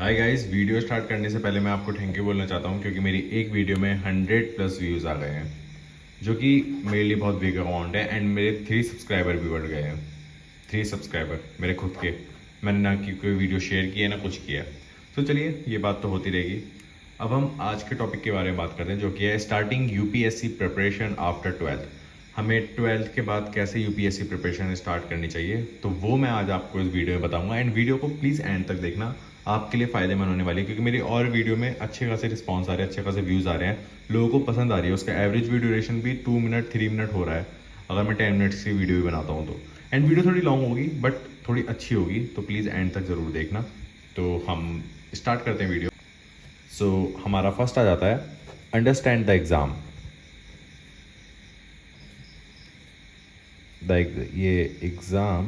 Hi guys, video start करने से पहले मैं आपको थैंक यू बोलना चाहता हूँ क्योंकि मेरी एक वीडियो में 100+ व्यूज़ आ गए हैं, जो कि मेरे लिए बहुत बिग अमाउंट है। एंड मेरे 3 सब्सक्राइबर भी बढ़ गए हैं। 3 सब्सक्राइबर मेरे खुद के। मैंने ना कि कोई वीडियो शेयर किया ना कुछ किया। तो चलिए, ये बात तो होती रहेगी। अब हम आज के टॉपिक के बारे में बात करते हैं, जो कि है starting UPSC preparation after 12th। हमें 12th के बाद कैसे यूपीएससी प्रिपरेशन स्टार्ट करनी चाहिए, तो वो मैं आज आपको इस वीडियो में बताऊंगा। एंड वीडियो को प्लीज़ एंड तक देखना, आपके लिए फ़ायदेमंद होने वाली है, क्योंकि मेरी और वीडियो में अच्छे खासे रिस्पॉन्स आ रहे हैं, अच्छे खासे व्यूज़ आ रहे हैं, लोगों को पसंद आ रही है। उसका एवरेज वीडियो ड्यूरेशन भी 2 मिनट 3 मिनट हो रहा है, अगर मैं 10 मिनट्स की वीडियो भी बनाता हूँ तो। एंड वीडियो थोड़ी लॉन्ग होगी बट थोड़ी अच्छी होगी, तो प्लीज़ एंड तक ज़रूर देखना। तो हम स्टार्ट करते हैं वीडियो। सो हमारा फर्स्ट आ जाता है, अंडरस्टैंड द एग्ज़ाम। ये एग्ज़ाम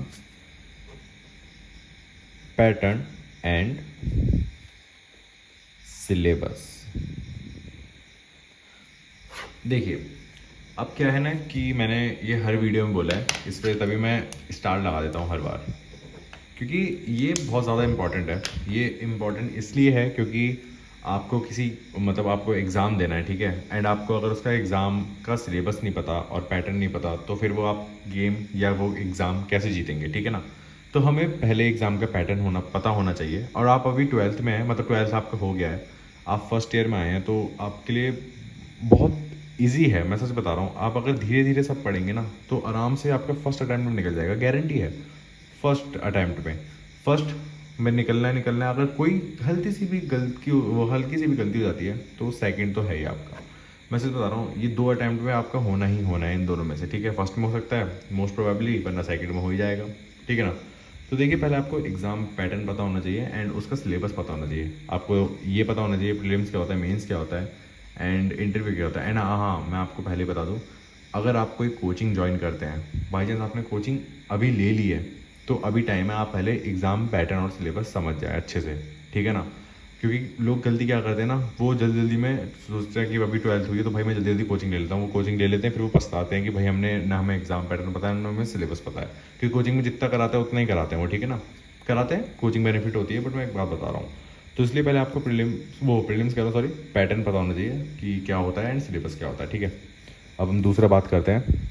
पैटर्न एंड सिलेबस। देखिए, अब क्या है ना कि मैंने ये हर वीडियो में बोला है, इस पर तभी मैं स्टार लगा देता हूँ हर बार, क्योंकि ये बहुत ज़्यादा इम्पॉर्टेंट है। ये इम्पॉर्टेंट इसलिए है क्योंकि आपको किसी मतलब आपको एग्ज़ाम देना है, ठीक है। एंड आपको अगर उसका एग्ज़ाम का सिलेबस नहीं पता और पैटर्न नहीं पता, तो फिर वो आप गेम या वो एग्ज़ाम कैसे जीतेंगे, ठीक है ना। तो हमें पहले एग्ज़ाम का पैटर्न पता होना चाहिए। और आप अभी 12th में हैं, मतलब 12th आपका हो गया है, आप फर्स्ट ईयर में आए हैं, तो आपके लिए बहुत इजी है। मैं सच बता रहा हूँ, आप अगर धीरे धीरे सब पढ़ेंगे ना, तो आराम से आपका फर्स्ट अटैम्प्ट में निकल जाएगा, गारंटी है। फर्स्ट अटैम्प्ट में फर्स्ट में निकलना है, निकलना है। अगर कोई हल्की सी भी गलती हो जाती है, तो सेकंड तो है ही आपका। मैं सिर्फ बता रहा हूँ, ये 2 अटैम्प्ट में आपका होना ही होना है इन दोनों में से, ठीक है। फर्स्ट में हो सकता है मोस्ट प्रोबेबली, वरना सेकंड में हो ही जाएगा, ठीक है ना। तो देखिए, पहले आपको एग्ज़ाम पैटर्न पता होना चाहिए एंड उसका सिलेबस पता होना चाहिए। आपको ये पता होना चाहिए प्रीलिम्स क्या होता है, मेंस क्या होता है एंड इंटरव्यू क्या होता है। एंड हाँ, मैं आपको पहले बता दूँ, अगर आप कोई कोचिंग ज्वाइन करते हैं, बाई चांस आपने कोचिंग अभी ले ली है, तो अभी टाइम है, आप पहले एग्ज़ाम पैटर्न और सिलेबस समझ जाए अच्छे से, ठीक है ना। क्योंकि लोग गलती क्या करते हैं ना, वो जल्दी जल्दी में सोचते हैं कि अभी 12th हुई है तो भाई मैं जल्दी जल्दी कोचिंग ले लेता हूँ। वो कोचिंग ले लेते हैं, फिर वो पछताते हैं कि भाई हमने ना हमें एग्ज़ाम पैटर्न पता है ना हमें सिलेबस पता है। क्योंकि कोचिंग में जितना कराते हैं उतना ही कराते हैं वो, ठीक है ना। कराते हैं, कोचिंग बेनिफिट होती है, बट मैं एक बात बता रहा हूँ। तो इसलिए पहले आपको प्रीलिम्स कह रहा हूँ, सॉरी, पैटर्न पता होना चाहिए कि क्या होता है एंड सिलेबस क्या होता है, ठीक है। अब हम दूसरा बात करते हैं,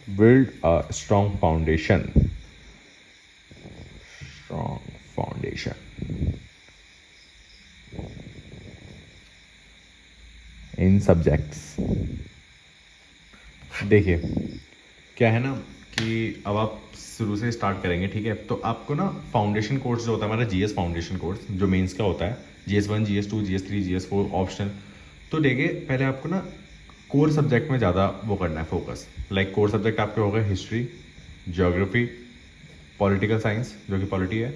build a strong foundation. Strong foundation in subjects. देखिए, क्या है ना कि अब आप शुरू से स्टार्ट करेंगे, ठीक है। तो आपको ना फाउंडेशन कोर्स जो होता है हमारा, जीएस फाउंडेशन कोर्स, जो मेंस का होता है, GS1 GS2 GS3 GS4 optional. तो देखिए, पहले आपको ना कोर सब्जेक्ट में ज़्यादा वो करना है फोकस। लाइक कोर सब्जेक्ट आपके हो गए हिस्ट्री, ज्योग्राफी, पॉलिटिकल साइंस जो कि पॉलिटी है,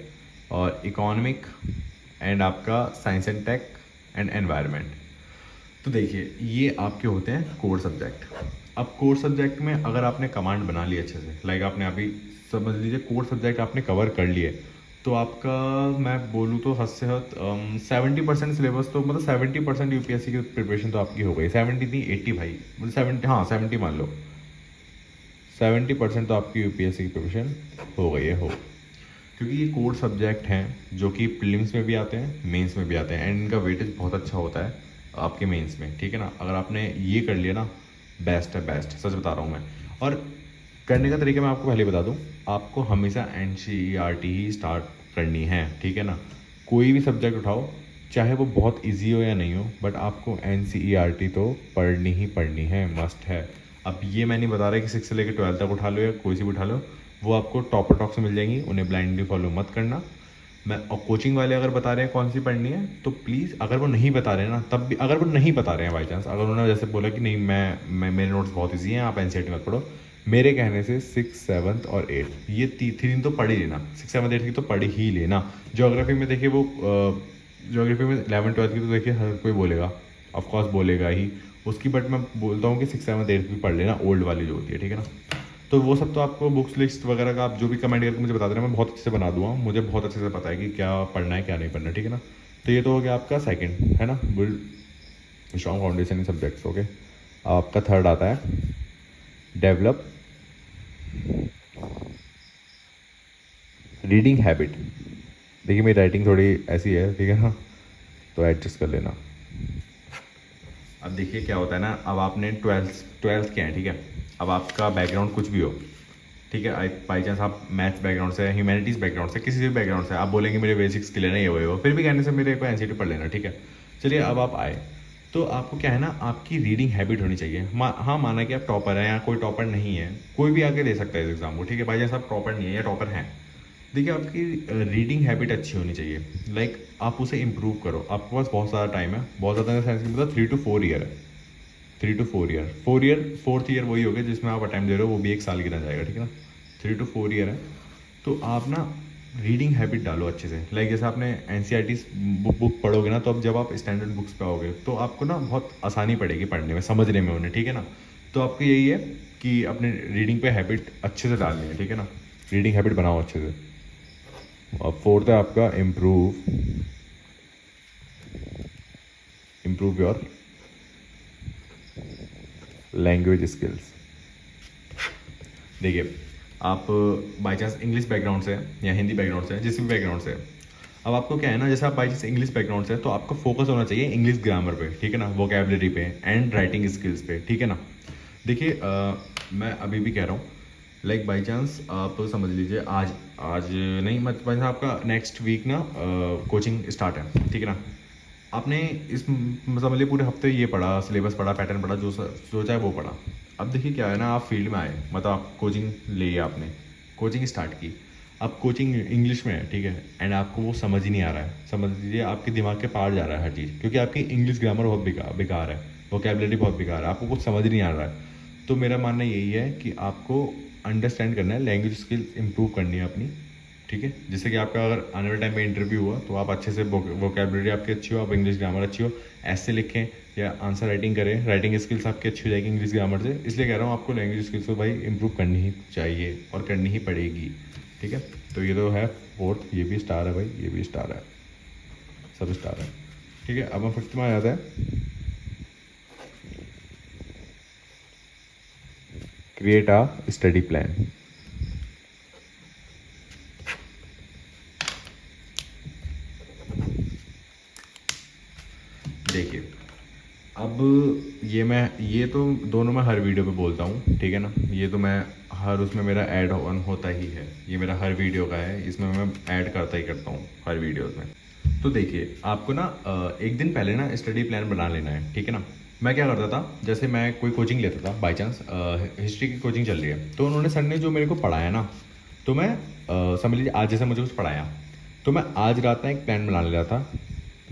और इकोनॉमिक, एंड आपका science and tech and environment. तो देखिए, ये आपके होते हैं कोर सब्जेक्ट। अब कोर सब्जेक्ट में अगर आपने कमांड बना ली अच्छे से, लाइक आपने अभी समझ लीजिए कोर सब्जेक्ट आपने कवर कर लिए, तो आपका, मैं बोलूँ तो हद से हद 70% सिलेबस, तो मतलब 70% यूपीएससी की प्रिपरेशन तो आपकी हो गई। 70 नहीं, 80 भाई, मतलब 70, हाँ 70 मान लो। 70% तो आपकी यूपीएससी की प्रिपरेशन हो गई है, हो। क्योंकि ये कोर सब्जेक्ट हैं जो कि प्रीलिम्स में भी आते हैं, मेंस में भी आते हैं, एंड इनका वेटेज बहुत अच्छा होता है आपके मेंस में, ठीक है ना। अगर आपने ये कर लिया ना, बेस्ट है, बेस्ट, सच बता रहा हूँ मैं। और करने का तरीका मैं आपको पहले बता दूँ, आपको हमेशा NCERT ही स्टार्ट करनी है, ठीक है ना। कोई भी सब्जेक्ट उठाओ, चाहे वो बहुत इजी हो या नहीं हो, बट आपको NCERT तो पढ़नी ही पढ़नी है, मस्ट है। अब ये मैं नहीं बता रहा कि 6 से लेकर 12 तक उठा लो या कोई सी भी उठा लो, वो आपको टॉपर टॉक से मिल जाएंगी, उन्हें ब्लाइंडली फॉलो मत करना। मैं, और कोचिंग वाले अगर बता रहे हैं कौन सी पढ़नी है, तो प्लीज़, अगर वो नहीं बता रहे हैं ना, तब भी, अगर वो नहीं बता रहे हैं बाई चांस, अगर उन्होंने जैसे बोला कि नहीं मैं मेरे नोट्स बहुत ईजी हैं, आप NCERT मत पढ़ो, मेरे कहने से 6, 7 और 8, ये 3 तो पढ़ ही लेना। 6, 7, 8 की तो पढ़ ही लेना। ज्योग्राफी में देखिए, वो ज्योग्राफी में 11, 12 की तो देखिए हर कोई बोलेगा, ऑफकोर्स बोलेगा ही उसकी, बट मैं बोलता हूँ कि 6, 7, 8 भी पढ़ लेना, ओल्ड वाली जो होती है, ठीक है ना। तो वो सब तो आपको बुक्स लिस्ट वगैरह का आप जो भी कमेंट करके मुझे बता देना, मैं बहुत अच्छे से बना दूंगा। मुझे बहुत अच्छे से पता है कि क्या पढ़ना है क्या नहीं पढ़ना, ठीक है ना। तो ये तो हो गया आपका सेकंड, है ना, बिल्ड स्ट्रॉन्ग फाउंडेशन इन सब्जेक्ट्स, ओके। आपका थर्ड आता है, डेवलप रीडिंग हैबिट। देखिए मेरी राइटिंग थोड़ी ऐसी है, ठीक है ना, तो एडजस्ट कर लेना। अब देखिए क्या होता है ना, अब आपने ट्वेल्थ किया है, ठीक है। अब आपका बैकग्राउंड कुछ भी हो, ठीक है, बाई चांस आप मैथ्स बैकग्राउंड से, ह्यूमैनिटीज़ बैकग्राउंड से, किसी भी बैकग्राउंड से, आप बोलेंगे मेरे बेसिक्स क्लियर नहीं हुए हो, फिर भी कहने से मेरे को एनसीटी पढ़ लेना, ठीक है। चलिए अब आप आए, तो आपको क्या है ना, आपकी रीडिंग हैबिट होनी चाहिए। हाँ, माना कि आप टॉपर हैं या कोई टॉपर नहीं है, कोई भी आके दे सकता है इस एग्ज़ाम को, ठीक है। बाई चांस आप टॉपर नहीं है या टॉपर हैं, देखिए आपकी रीडिंग हैबिट अच्छी होनी चाहिए। लाइक आप उसे इम्प्रूव करो। आपके पास बहुत सारा टाइम है, बहुत ज़्यादा सेंस की मतलब 3 to 4 ईयर है। 3 to 4 year, 4 year, fourth year वही हो गया जिसमें आप टाइम दे रहे हो, वो भी 1 साल गिना जाएगा, ठीक है ना। 3 to 4 ईयर है, तो आप ना रीडिंग हैबिट डालो अच्छे से। लाइक जैसे आपने एन बुक पढ़ोगे ना, तो अब जब आप स्टैंडर्ड बुक्स पे आओगे तो आपको ना बहुत आसानी पड़ेगी पढ़ने में, समझने में उन्हें, ठीक है ना। तो आपको यही है कि अपने रीडिंग पे हैबिट अच्छे से डालनी है, ठीक है ना। रीडिंग हैबिट बनाओ अच्छे से। अब फोर्थ है आपका इम्प्रूव योर लैंग्वेज स्किल्स। देखिए आप बाई चांस इंग्लिश बैकग्राउंड से या हिंदी बैकग्राउंड से, जिस भी बैकग्राउंड से, अब आपको क्या है ना, जैसे आप बाई चांस इंग्लिश बैकग्राउंड से, तो आपका फोकस होना चाहिए इंग्लिश ग्रामर पे, ठीक है ना, वोकेबलरी पे एंड राइटिंग स्किल्स पे, ठीक है ना। देखिए मैं अभी भी कह रहा हूँ, लाइक बाई चांस आप समझ लीजिए आज आज नहीं, मतलब आपका नेक्स्ट वीक ना कोचिंग स्टार्ट है, ठीक है ना। आपने इस समझ लीजिए पूरे हफ्ते ये पढ़ा, सिलेबस पढ़ा, पैटर्न पढ़ा, जो सोचा है वो पढ़ा। अब देखिए क्या है ना, आप फील्ड में आए, मतलब आप कोचिंग ली, आपने कोचिंग स्टार्ट की। अब कोचिंग इंग्लिश में है, ठीक है, एंड आपको वो समझ ही नहीं आ रहा है। समझ लीजिए आपके दिमाग के पार जा रहा है हर चीज़, क्योंकि आपकी इंग्लिश ग्रामर बहुत बेकार है, वोकेबलरी बहुत बेकार है, आपको कुछ समझ ही नहीं आ रहा है। तो मेरा मानना यही है कि आपको अंडरस्टैंड करना है, लैंग्वेज स्किल इंप्रूव करनी है अपनी, ठीक है। जैसे कि आपका अगर आने वाले टाइम में इंटरव्यू हुआ, तो आप अच्छे से वोकेबलरी आपकी अच्छी हो, आप इंग्लिश ग्रामर अच्छी हो, ऐसे लिखें या आंसर राइटिंग करें, राइटिंग स्किल्स आपकी अच्छी हो जाएगी इंग्लिश ग्रामर से। इसलिए कह रहा हूँ आपको लैंग्वेज स्किल्स को भाई इंप्रूव करनी ही चाहिए और करनी ही पड़ेगी, ठीक है। तो ये तो है फोर्थ, ये भी स्टार है भाई, ये भी स्टार है, सब स्टार है, ठीक है। अब हम फिफ्थ में आ जाते हैं, क्रिएट अ स्टडी प्लान। देखिए अब ये तो दोनों मैं हर वीडियो पे बोलता हूँ, ठीक है ना। ये तो मैं हर उसमें मेरा ऐड ऑन होता ही है, ये मेरा हर वीडियो का है, इसमें मैं ऐड करता ही करता हूँ हर वीडियोस में। तो देखिए आपको ना एक दिन पहले ना स्टडी प्लान बना लेना है, ठीक है ना। मैं क्या करता था, जैसे मैं कोई कोचिंग लेता था, बाई चांस हिस्ट्री की कोचिंग चल रही है, तो उन्होंने सर ने जो मेरे को पढ़ाया ना, तो मैं समझ लीजिए आज जैसे मुझे कुछ पढ़ाया, तो मैं आज रात में एक प्लान बना ले रहा था।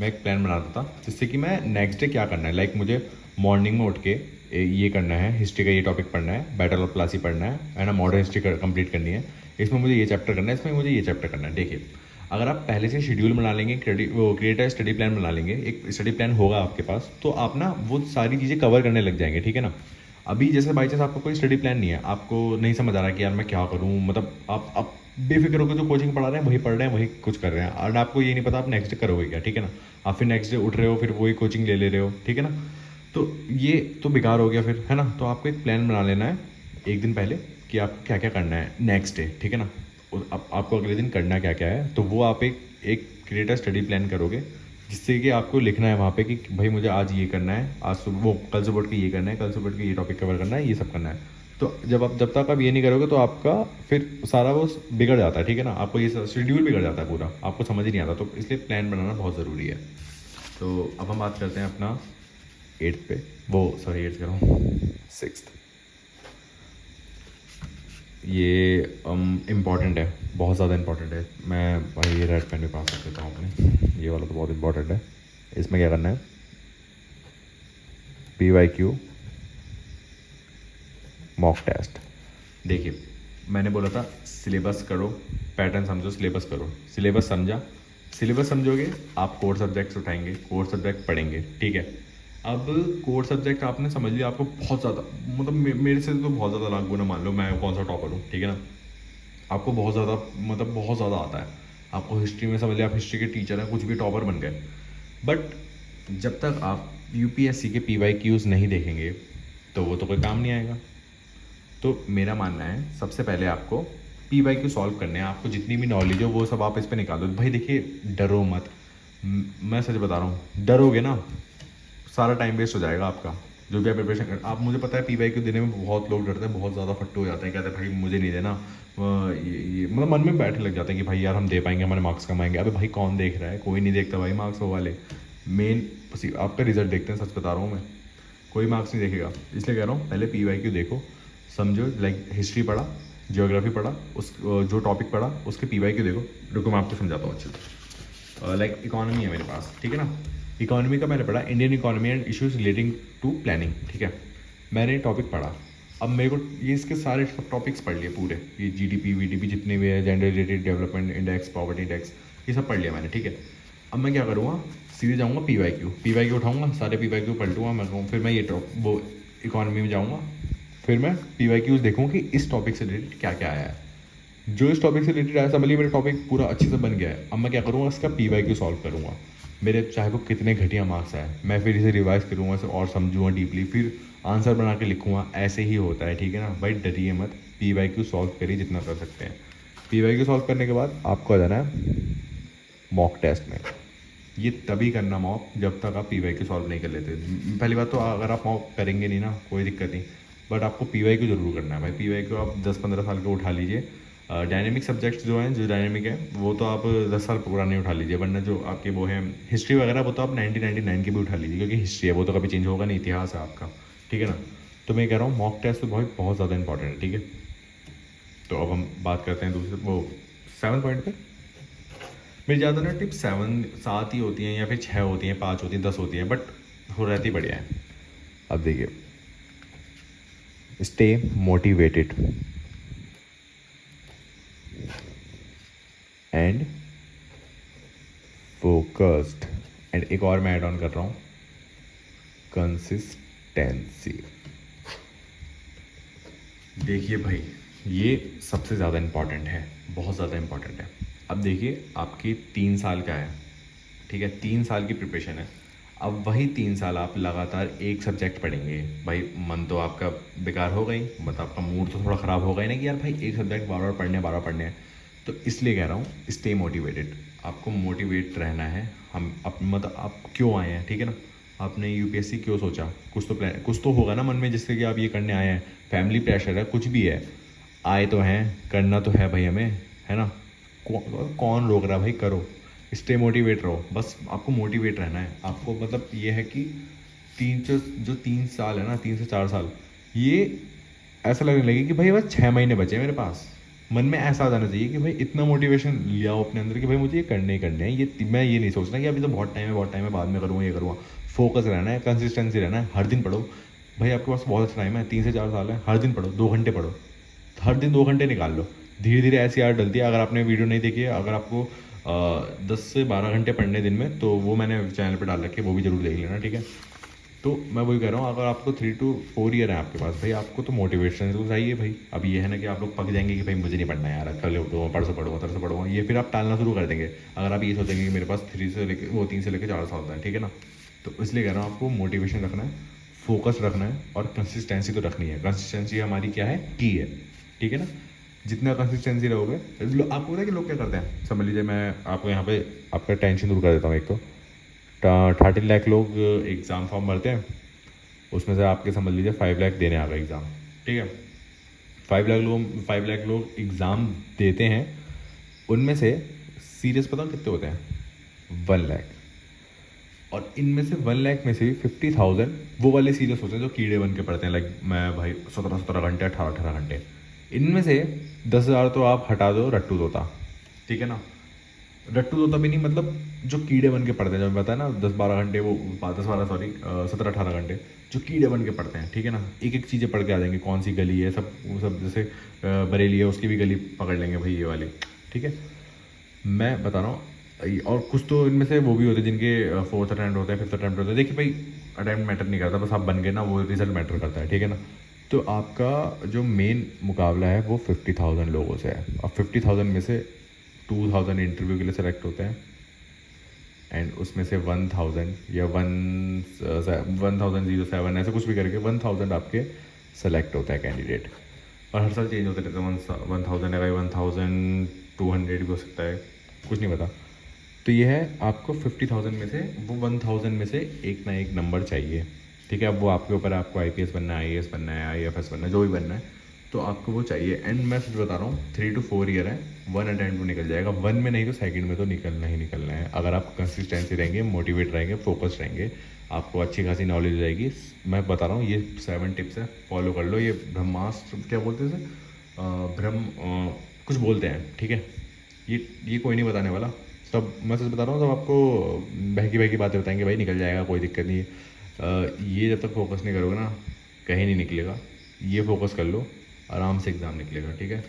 मैं एक प्लान बनाता था जिससे कि मैं नेक्स्ट डे क्या करना है, लाइक मुझे मॉर्निंग में उठ के ये करना है, हिस्ट्री का ये टॉपिक पढ़ना है, बैटल ऑफ प्लासी पढ़ना है ना, मॉडर्न हिस्ट्री कंप्लीट करनी है, इसमें मुझे ये चैप्टर करना है, इसमें मुझे ये चैप्टर करना है। देखिए अगर आप पहले से शेड्यूल बना लेंगे, क्रिएट स्टडी प्लान बना लेंगे, एक स्टडी प्लान होगा आपके पास, तो आप ना वो सारी चीज़ें कवर करने लग जाएंगे, ठीक है ना। अभी जैसे बाई चांस आपको कोई स्टडी प्लान नहीं है, आपको नहीं समझ आ रहा कि यार मैं क्या करूँ, मतलब आप बेफिक्र होकर जो कोचिंग पढ़ा रहे हैं वही पढ़ रहे हैं, वही कुछ कर रहे हैं, और आपको ये नहीं पता आप नेक्स्ट डे करोगे क्या, ठीक है ना। आप फिर नेक्स्ट डे उठ रहे हो, फिर वही कोचिंग ले रहे हो, ठीक है ना। तो ये तो बेकार हो गया फिर, है ना। तो आपको एक प्लान बना लेना है एक दिन पहले कि आपको क्या क्या करना है नेक्स्ट डे, ठीक है ना। और आपको अगले दिन करना क्या क्या है, तो वो आप एक क्रिएटर स्टडी प्लान करोगे, जिससे कि आपको लिखना है वहाँ पे कि भाई मुझे आज ये करना है, आज सुबह वो कल सुबह उठ के ये करना है, कल सुबह उठ के ये टॉपिक कवर करना है, ये सब करना है। तो जब तक आप ये नहीं करोगे तो आपका फिर सारा वो बिगड़ जाता है, ठीक है ना। आपको ये शेड्यूल बिगड़ जाता है पूरा, आपको समझ ही नहीं आता, तो इसलिए प्लान बनाना बहुत ज़रूरी है। तो अब हम बात करते हैं अपना एट्थ पे, वो सॉरी एट्थ कर रहा हूँ, सिक्स्थ। ये इम्पॉर्टेंट है, बहुत ज़्यादा इम्पॉर्टेंट है। मैं भाई ये रेड पेन भी पास कर देता हूँ अपने, ये वाला तो बहुत इम्पॉर्टेंट है। इसमें क्या करना है, PYQ मॉक टेस्ट। देखिए मैंने बोला था सिलेबस करो, पैटर्न समझो, सिलेबस करो, सिलेबस समझा, सिलेबस समझोगे आप कोर सब्जेक्ट्स उठाएंगे, कोर सब्जेक्ट पढ़ेंगे, ठीक है। अब कोर सब्जेक्ट आपने समझ लिया, आपको बहुत ज़्यादा मतलब मेरे से तो बहुत ज़्यादा लाख गुना, मान लो मैं कौन सा टॉपर हूँ, ठीक है ना। आपको बहुत ज़्यादा मतलब बहुत ज़्यादा आता है, आपको हिस्ट्री में समझ लिया, आप हिस्ट्री के टीचर हैं, कुछ भी टॉपर बन गए। बट जब तक आप UPSC के PYQs नहीं देखेंगे तो वो तो कोई काम नहीं आएगा। तो मेरा मानना है सबसे पहले आपको PYQ सॉल्व करने हैं आपको, जितनी भी नॉलेज हो वो सब आप इस पर निकालो भाई। देखिए डरो मत, मैं सच बता रहा हूँ, डरोगे ना सारा टाइम वेस्ट हो जाएगा आपका। जो भी आप प्रिपरेशन कर, आप मुझे पता है PYQ देने में बहुत लोग डरते हैं, बहुत ज़्यादा फट्टू हो जाते हैं, कहते हैं भाई मुझे नहीं देना, ये मतलब मन में बैठने लग जाते हैं कि भाई यार हम दे पाएंगे, हमारे मार्क्स कम आएंगे। अबे भाई कौन देख रहा है, कोई नहीं देखता भाई मार्क्स वो वाले, मेन आपका रिजल्ट देखते हैं, सच बता रहा हूँ मैं, कोई मार्क्स नहीं देखेगा। इसलिए कह रहा हूँ पहले PYQ देखो, समझो, लाइक हिस्ट्री पढ़ा, ज्योग्राफी पढ़ा, उस जो टॉपिक पढ़ा उसके PYQ देखो। रुको मैं आपको समझाता हूँ अच्छे से। लाइक इकोनॉमी है मेरे पास, ठीक है ना, इकोनॉमी का मैंने पढ़ा Indian economy and issues relating to planning, ठीक है, मैंने टॉपिक पढ़ा। अब मेरे को ये इसके सारे सब टॉपिक्स पढ़ लिए पूरे, ये GDP VDP जितने भी है, gender related development index, poverty index, ये सब पढ़ लिया मैंने, ठीक है। अब मैं क्या करूँगा, सीधे जाऊँगा PYQ उठाऊँगा, सारे PYQ पलटूँगा मैं कहूँ, फिर मैं ये वो इकोनॉमी में जाऊँगा, फिर मैं PYQs देखूँगा कि इस टॉपिक से रिलेटेड क्या क्या आया है। जो इस टॉपिक से रिलेटेड आया, समझ लीजिए मेरा टॉपिक पूरा अच्छे से बन गया है। अब मैं क्या करूँगा, इसका PYQ सॉल्व करूँगा, मेरे चाहे वो कितने घटिया मार्क्स आए, मैं फिर इसे रिवाइज करूँगा, इसे और समझूंगा डीपली, फिर आंसर बना के लिखूँगा। ऐसे ही होता है, ठीक है ना भाई, डरिए मत, PYQ सॉल्व करिए जितना कर सकते हैं। PYQ सॉल्व करने के बाद आपको आ जाना है मॉक टेस्ट में। ये तभी करना मॉक जब तक आप PYQ सॉल्व नहीं कर लेते। पहली बात तो अगर आप मॉक करेंगे नहीं ना कोई दिक्कत नहीं, बट आपको PYQ जरूर करना है भाई। PYQ आप 10-15 साल के उठा लीजिए। डायनेमिक सब्जेक्ट्स जो हैं, जो डायनेमिक है वो तो आप 10 साल पुराने उठा लीजिए, वरना जो आपके वो हैं हिस्ट्री वगैरह वो तो आप 1999 के भी उठा लीजिए, क्योंकि हिस्ट्री है वो तो कभी चेंज होगा नहीं, इतिहास है आपका, ठीक है ना। तो मैं कह रहा हूँ मॉक टेस्ट तो बहुत बहुत ज़्यादा इंपॉर्टेंट है, ठीक है। तो अब हम बात करते हैं दूसरे वो 7 पॉइंट पे। मेरी ज़्यादा ना टिप 7 ही होती हैं, या फिर 6 होती हैं, 5 होती हैं, 10 होती हैं, बट हो रहती बढ़िया है। अब देखिए, stay motivated and focused, and एक और मैं ऐड ऑन कर रहा हूँ, कंसिस्टेंसी। देखिए भाई, ये सबसे ज़्यादा इम्पॉर्टेंट है, बहुत ज़्यादा इम्पॉर्टेंट है। अब देखिए आपकी 3 साल का है, ठीक है, 3 साल की प्रिपरेशन है। अब वही 3 साल आप लगातार एक सब्जेक्ट पढ़ेंगे, भाई मन तो आपका बेकार हो गई, मतलब आपका मूड तो थोड़ा ख़राब होगा ही ना कि यार भाई एक सब्जेक्ट बार बार पढ़ने हैं। तो इसलिए कह रहा हूँ स्टे मोटिवेटेड, आपको मोटिवेट रहना है। हम मतलब आप क्यों आए हैं, ठीक है ना, आपने UPSC क्यों सोचा, कुछ तो प्लान, कुछ तो होगा ना मन में जिससे कि आप ये करने आए हैं। फैमिली प्रेशर है, कुछ भी है, आए तो हैं, करना तो है भाई हमें, है ना। कौन रोक रहा है भाई, करो, स्टे मोटिवेट रहो, बस आपको मोटिवेट रहना है। आपको मतलब ये है कि जो 3 साल है ना, 3 से 4 साल, ये ऐसा लगने लगे कि भाई बस 6 महीने बचे हैं मेरे पास। मन में ऐसा आ जाना चाहिए कि भाई इतना मोटिवेशन लिया हो अपने अंदर कि भाई मुझे ये करने ही करने हैं, ये मैं ये नहीं सोचना कि अभी तो बहुत टाइम है, बहुत टाइम है, बाद में करूँगा, ये करूँगा। फोकस रहना है, कंसिस्टेंसी रहना है, हर दिन पढ़ो भाई, आपके पास बहुत अच्छा टाइम है, 3 से 4 साल है, हर दिन पढ़ो, 2 घंटे पढ़ो, हर दिन 2 घंटे निकाल लो। धीरे धीरे ऐसी आदत डलती है। अगर आपने वीडियो नहीं देखी है, अगर आपको 10 से 12 घंटे पढ़ने दिन में, तो वो मैंने चैनल पे डाल रखे, वो भी जरूर देख लेना, ठीक है। तो मैं वही कह रहा हूँ, अगर आपको 3 to 4 ईयर है आपके पास भाई, आपको तो मोटिवेशन तो चाहिए भाई। अब ये है ना कि आप लोग पक जाएंगे कि भाई मुझे नहीं पढ़ना है यार, कल उठूँगा, परसों पढ़ूंगा, तरसों पढ़ूंगा, ये फिर आप टालना शुरू कर देंगे। अगर आप ये सोचेंगे कि मेरे पास 3 से लेकर 4 साल होता है, ठीक है ना। तो इसलिए कह रहा हूँ आपको मोटिवेशन रखना है, फोकस रखना है, और कंसिस्टेंसी तो रखनी है। कंसिस्टेंसी हमारी क्या है, की है, ठीक है ना। जितना कंसिस्टेंसी रहोगे, आपको पता है कि लोग क्या करते हैं, समझ लीजिए मैं आपको यहाँ पे आपका टेंशन दूर कर देता हूँ। एक तो 13 लाख लोग एग्ज़ाम फॉर्म भरते हैं, उसमें से आपके समझ लीजिए 5 लाख देने आ गए एग्ज़ाम, ठीक है। 5 लाख लोग एग्ज़ाम देते हैं, उनमें से सीरियस पता कितने होते हैं, 1 लाख। और इनमें से 1 लाख में से भी 50,000 वो वाले सीरियस होते हैं जो कीड़े बन के पढ़ते हैं, लाइक मैं भाई 17-17 घंटे, 18-18 घंटे। इनमें से 10,000 तो आप हटा दो रट्टू तोता, ठीक है ना। रट्टू तोता भी नहीं, मतलब जो कीड़े बन के पढ़ते हैं, जो मैं बताया ना 10-12 घंटे, वो 10-12 सॉरी 17-18 घंटे जो कीड़े बन के पढ़ते हैं, ठीक है ना। एक एक चीज़ें पढ़ के आ जाएंगे, कौन सी गली है, सब वो सब, जैसे बरेली है उसकी भी गली पकड़ लेंगे भाई, ये वाली, ठीक है। मैं बता रहा हूँ। और कुछ तो इनमें से वो भी होते हैं जिनके 4th अटैम्प्ट होते हैं, 5th अटैम्प्ट होते हैं। देखिए भाई, अटैम्प्ट मैटर नहीं करता, बस आप बन गए ना, वो रिजल्ट मैटर करता है, ठीक है ना। तो आपका जो मेन मुकाबला है वो 50,000 लोगों से है। अब 50,000 में से 2,000 इंटरव्यू के लिए सेलेक्ट होते हैं, एंड उसमें से 1,000 या 1,007 ऐसे कुछ भी करके 1,000 आपके सेलेक्ट होता है कैंडिडेट। और हर साल चेंज होते रहते हैं, 1000 है भाई, 1200 भी हो सकता है, कुछ नहीं पता। तो ये है, आपको 50,000 में से वो 1000 में से एक ना एक नंबर चाहिए, ठीक है। अब वो आपके ऊपर है, आपको IPS बनना है, IAS बनना है, IFS बनना है, जो भी बनना है, तो आपको वो चाहिए। एंड मैं सच बता रहा हूँ, 3 to 4 ईयर है, 1 अटेम्प्ट में निकल जाएगा, 1 में नहीं तो 2nd में तो निकलना ही निकलना है। अगर आप कंसिस्टेंसी रहेंगे, मोटिवेट रहेंगे, फोकस रहेंगे, आपको अच्छी खासी नॉलेज हो जाएगी। मैं बता रहा हूँ, ये 7 टिप्स है, फॉलो कर लो। ये ब्रह्मास्त्र क्या बोलते हैं इसे? कुछ बोलते हैं, ठीक है। ये कोई नहीं बताने वाला, सब मैं सच बता रहा हूँ, सब आपको बहकी बहकी बातें बताएंगे, भाई निकल जाएगा, कोई दिक्कत नहीं है। ये जब तक फोकस नहीं करोगे ना, कहीं नहीं निकलेगा। ये फोकस कर लो, आराम से एग्ज़ाम निकलेगा, ठीक है।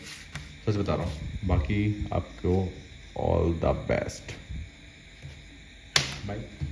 सच बता रहा हूँ। बाकी आपको ऑल द बेस्ट, बाय।